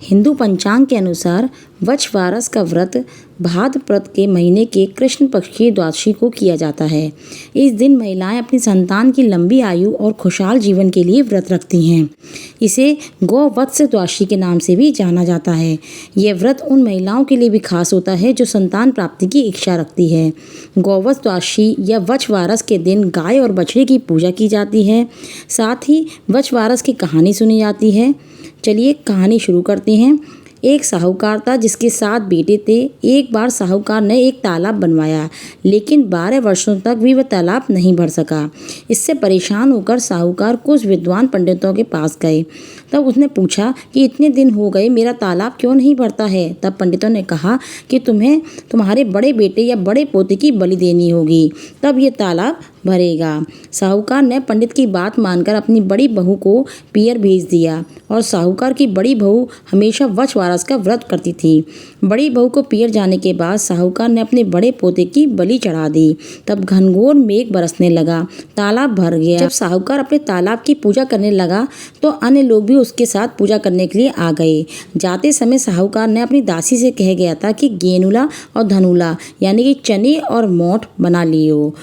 हिंदू पंचांग के अनुसार वछवारस का व्रत भाद्रपद के महीने के कृष्ण पक्ष की द्वादशी को किया जाता है। इस दिन महिलाएं अपनी संतान की लंबी आयु और खुशहाल जीवन के लिए व्रत रखती हैं। इसे गौवत्स द्वादशी के नाम से भी जाना जाता है। यह व्रत उन महिलाओं के लिए भी खास होता है जो संतान प्राप्ति की इच्छा रखती है। गौवत्स द्वादशी या वछवारस के दिन गाय और बछड़े की पूजा की जाती है। साथ ही वछवारस की कहानी सुनी जाती है। चलिए कहानी शुरू करते हैं। एक साहूकार था जिसके 7 बेटे थे। एक बार साहूकार ने एक तालाब बनवाया, लेकिन 12 वर्षों तक भी वह तालाब नहीं भर सका। इससे परेशान होकर साहूकार कुछ विद्वान पंडितों के पास गए। तब उसने पूछा कि इतने दिन हो गए, मेरा तालाब क्यों नहीं भरता है। तब पंडितों ने कहा कि तुम्हें तुम्हारे बड़े बेटे या बड़े पोते की बलि देनी होगी, तब ये तालाब भरेगा। साहूकार ने पंडित की बात मानकर अपनी बड़ी बहू को पियर भेज दिया और साहूकार की बड़ी बहू हमेशा वछवारस का व्रत करती थी। बड़ी बहू को पियर जाने के बाद साहूकार ने अपने बड़े पोते की बलि चढ़ा दी। तब घनघोर मेघ बरसने लगा, तालाब भर गया। जब साहूकार अपने तालाब की पूजा करने लगा तो अन्य लोग भी उसके साथ पूजा करने के लिए आ गए। जाते समय साहूकार ने अपनी दासी से कह गया था कि गेनुला और धनुला यानी कि चने और मोठ बना लियो।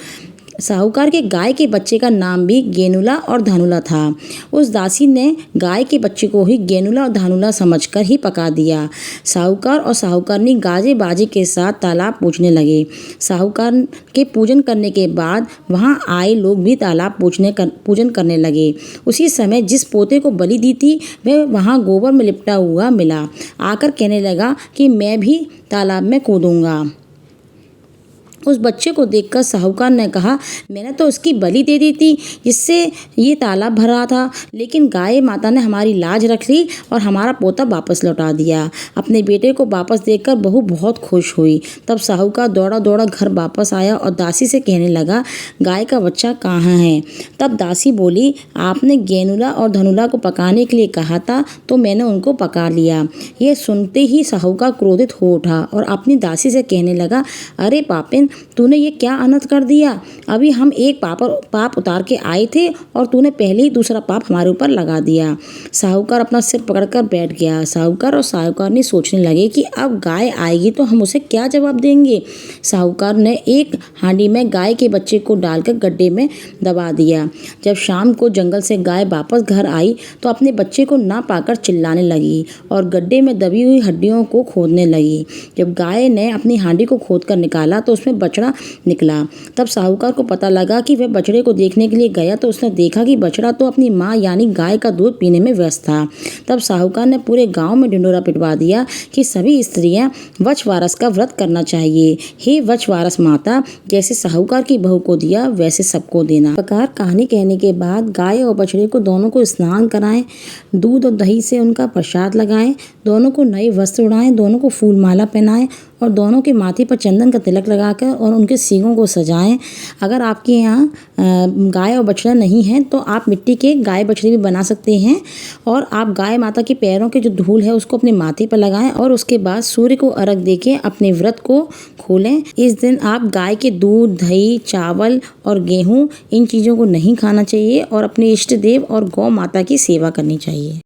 साहूकार के गाय के बच्चे का नाम भी गेनुला और धानुला था। उस दासी ने गाय के बच्चे को ही गेनुला और धानुला समझकर ही पका दिया। साहूकार और साहूकारनी गाजे बाजे के साथ तालाब पूजने लगे। साहूकार के पूजन करने के बाद वहां आए लोग भी तालाब पूजन करने लगे। उसी समय जिस पोते को बलि दी थी वह वहां गोबर में लिपटा हुआ मिला। आकर कहने लगा कि मैं भी तालाब में कूदूंगा। उस बच्चे को देखकर साहूकार ने कहा, मैंने तो उसकी बलि दे दी थी जिससे ये तालाब भर रहा था, लेकिन गाय माता ने हमारी लाज रख ली और हमारा पोता वापस लौटा दिया। अपने बेटे को वापस देखकर बहू बहुत खुश हुई। तब साहूकार दौड़ा दौड़ा घर वापस आया और दासी से कहने लगा, गाय का बच्चा कहाँ है। तब दासी बोली, आपने गेनुला और धनुला को पकाने के लिए कहा था तो मैंने उनको पका लिया। यह सुनते ही साहूकार क्रोधित हो उठा और अपनी दासी से कहने लगा, अरे पापिन, तूने ये क्या अनर्थ कर दिया। अभी हम एक पाप उतार के आए थे और तूने पहले ही दूसरा पाप हमारे ऊपर लगा दिया। साहूकार अपना सिर पकड़कर बैठ गया। साहूकार और साहूकारनी सोचने लगे कि अब गाय आएगी तो हम उसे क्या जवाब देंगे। साहूकार ने एक हांडी में गाय के बच्चे को डालकर गड्ढे में दबा दिया। जब शाम को जंगल से गाय वापस घर आई तो अपने बच्चे को ना पाकर चिल्लाने लगी और गड्ढे में दबी हुई हड्डियों को खोदने लगी। जब गाय ने अपनी हांडी को खोदकर निकाला तो उसमें बछड़ा निकला। तब साहूकार को पता लगा कि वह बछड़े को देखने के लिए गया तो उसने देखा कि बछड़ा तो अपनी माँ यानी गाय का दूध पीने में व्यस्त था। तब साहूकार ने पूरे गांव में ढिंढोरा पिटवा दिया कि सभी स्त्रियां वछवारस का व्रत करना चाहिए। हे वछवारस माता, जैसे साहूकार की बहू को दिया वैसे सबको देना। प्रकार कहानी कहने के बाद गाय और बछड़े को दोनों को स्नान कराएं, दूध और दही से उनका प्रसाद लगाएं, दोनों को नए वस्त्र उड़ाएं, दोनों को फूल माला पहनाएं और दोनों के माथे पर चंदन का तिलक लगाकर और उनके सींगों को सजाएं। अगर आपके यहाँ गाय और बछड़ा नहीं है तो आप मिट्टी के गाय बछड़े भी बना सकते हैं और आप गाय माता के पैरों के जो धूल है उसको अपने माथे पर लगाएं और उसके बाद सूर्य को अर्घ देके अपने व्रत को खोलें। इस दिन आप गाय के दूध, दही, चावल और गेहूँ इन चीज़ों को नहीं खाना चाहिए और अपने इष्ट देव और गौ माता की सेवा करनी चाहिए।